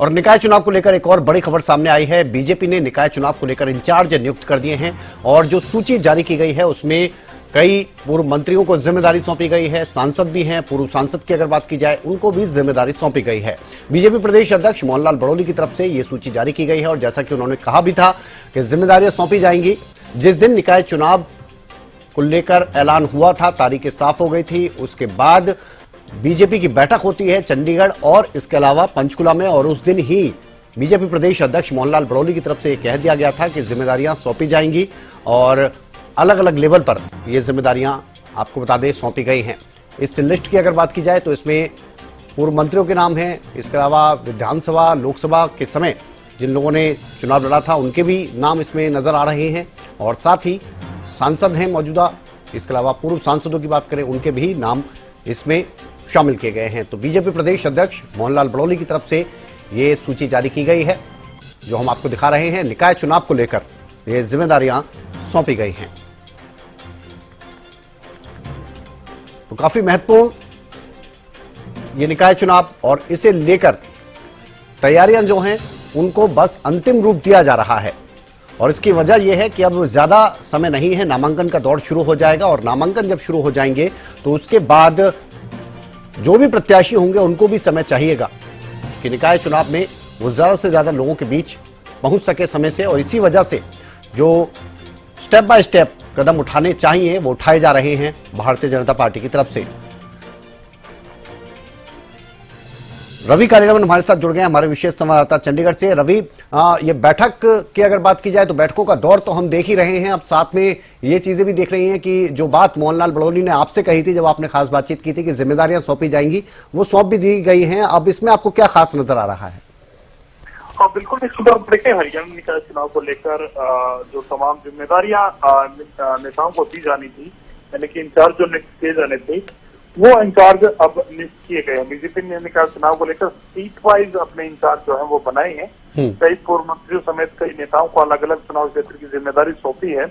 और निकाय चुनाव को लेकर एक और बड़ी खबर सामने आई है। बीजेपी ने निकाय चुनाव को लेकर इंचार्ज नियुक्त कर दिए हैं और जो सूची जारी की गई है उसमें कई पूर्व मंत्रियों को जिम्मेदारी सौंपी गई है। सांसद भी हैं, पूर्व सांसद की अगर बात की जाए उनको भी जिम्मेदारी सौंपी गई है। बीजेपी प्रदेश अध्यक्ष मोहनलाल बड़ौली की तरफ से ये सूची जारी की गई है और जैसा कि उन्होंने कहा भी था कि जिम्मेदारियां सौंपी जाएंगी। जिस दिन निकाय चुनाव को लेकर ऐलान हुआ था, तारीखें साफ हो गई थी, उसके बाद बीजेपी की बैठक होती है चंडीगढ़ और इसके अलावा पंचकुला में, और उस दिन ही बीजेपी प्रदेश अध्यक्ष मोहनलाल बड़ौली की तरफ से कह दिया गया था कि जिम्मेदारियां सौंपी जाएंगी और अलग अलग लेवल पर ये जिम्मेदारियां आपको बता दें सौंपी गई हैं। इस लिस्ट की अगर बात की जाए तो इसमें पूर्व मंत्रियों के नाम हैं, इसके अलावा विधानसभा लोकसभा के समय जिन लोगों ने चुनाव लड़ा था उनके भी नाम इसमें नजर आ रहे हैं और साथ ही सांसद हैं मौजूदा, इसके अलावा पूर्व सांसदों की बात करें उनके भी नाम इसमें शामिल किए गए हैं। तो बीजेपी प्रदेश अध्यक्ष मोहनलाल बड़ौली की तरफ से ये सूची जारी की गई है जो हम आपको दिखा रहे हैं। निकाय चुनाव को लेकर ये जिम्मेदारियां सौंपी गई हैं। तो काफी महत्वपूर्ण ये निकाय चुनाव और इसे लेकर तैयारियां जो हैं उनको बस अंतिम रूप दिया जा रहा है और इसकी वजह यह है कि अब ज्यादा समय नहीं है, नामांकन का दौर शुरू हो जाएगा और नामांकन जब शुरू हो जाएंगे तो उसके बाद जो भी प्रत्याशी होंगे उनको भी समय चाहिएगा कि निकाय चुनाव में वो ज्यादा से ज्यादा लोगों के बीच पहुंच सके समय से, और इसी वजह से जो स्टेप बाय स्टेप कदम उठाने चाहिए वो उठाए जा रहे हैं भारतीय जनता पार्टी की तरफ से। रवि कार्यक्रम हमारे साथ जुड़ गए हैं, हमारे विशेष संवाददाता चंडीगढ़ से। रवि, ये बैठक की अगर बात की जाए तो बैठकों का दौर तो हम देख ही रहे हैं, अब साथ में ये चीजें भी देख रही हैं कि जो बात मोहनलाल बड़ौली ने आपसे कही थी जब आपने खास बातचीत की थी कि जिम्मेदारियां सौंपी जाएंगी, वो सौंप भी दी गई हैं। अब इसमें आपको क्या खास नजर आ रहा है? बिल्कुल निश्चित तौर पर देखिए, हरियाणा निकाय चुनाव को लेकर जो तमाम जिम्मेदारियां नेताओं को दी जानी थी, यानी कि इंचार्ज जो नियुक्त किए जाने थे वो इंचार्ज अब नियुक्त किए गए हैं। बीजेपी ने निकाय चुनाव को लेकर सीट वाइज अपने इंचार्ज जो है वो बनाए हैं। कई पूर्व मंत्रियों समेत कई नेताओं को अलग अलग चुनाव क्षेत्र की जिम्मेदारी सौंपी है।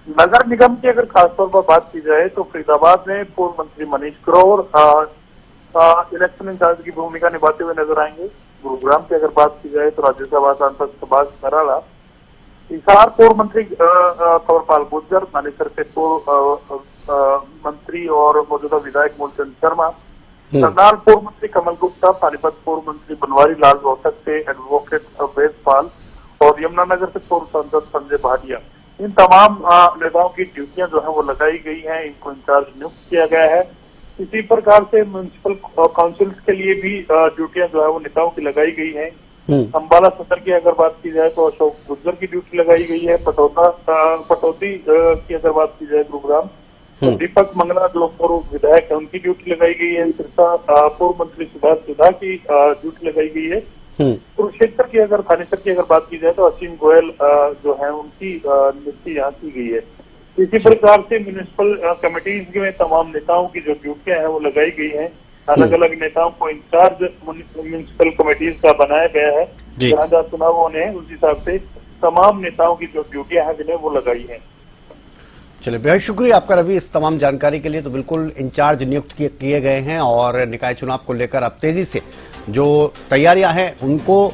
नगर निगम की अगर खासतौर पर बात की जाए तो फरीदाबाद में पूर्व मंत्री मनीष ग्रोवर इलेक्शन इंचार्ज की भूमिका निभाते हुए नजर आएंगे। गुरुग्राम की अगर बात की जाए तो राज्यसभा सांसद सुभाष बराला, हिसार पूर्व मंत्री कंवरपाल गुर्जर, मानेसर के पूर्व मंत्री और मौजूदा विधायक मूलचंद शर्मा, करनाल पूर्व मंत्री कमल गुप्ता, पानीपत पूर्व मंत्री बनवारी लाल रोहतक से एडवोकेट वेदपाल और यमुनानगर से पूर्व सांसद संजय भाटिया, इन तमाम नेताओं की ड्यूटियां जो है वो लगाई गई हैं, इनको इंचार्ज नियुक्त किया गया है। इसी प्रकार से म्युनिसिपल काउंसिल के लिए भी ड्यूटियां जो है वो नेताओं की लगाई गई हैं। अंबाला सदर की अगर बात की जाए तो अशोक गुर्जर की ड्यूटी लगाई गई है। पटौदी की अगर बात की जाए गुरुग्राम, दीपक मंगला जो पूर्व विधायक है उनकी ड्यूटी लगाई गई है। सिरसा पूर्व मंत्री सुभाष सुधा की ड्यूटी लगाई गई है। कुरुक्षेत्र की अगर थानेसर की अगर बात की जाए तो असीम गोयल जो है उनकी नियुक्ति यहाँ की गई है। इसी प्रकार से म्युनिसिपल कमेटीज में तमाम नेताओं की जो ड्यूटियां हैं वो लगाई गई हैं। अलग अलग नेताओं को इंचार्ज म्युनिसिपल कमेटीज का बनाया गया है। जहां जहां चुनाव होने हैं उस हिसाब से तमाम नेताओं की जो ड्यूटियां हैं जिन्हें वो लगाई हैं। चलिए, बेहद शुक्रिया आपका रवि इस तमाम जानकारी के लिए। तो बिल्कुल इंचार्ज नियुक्त किए गए हैं और निकाय चुनाव को लेकर अब तेजी से जो तैयारियां हैं उनको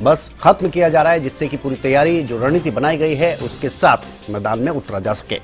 बस खत्म किया जा रहा है, जिससे कि पूरी तैयारी जो रणनीति बनाई गई है उसके साथ मैदान में उतरा जा सके।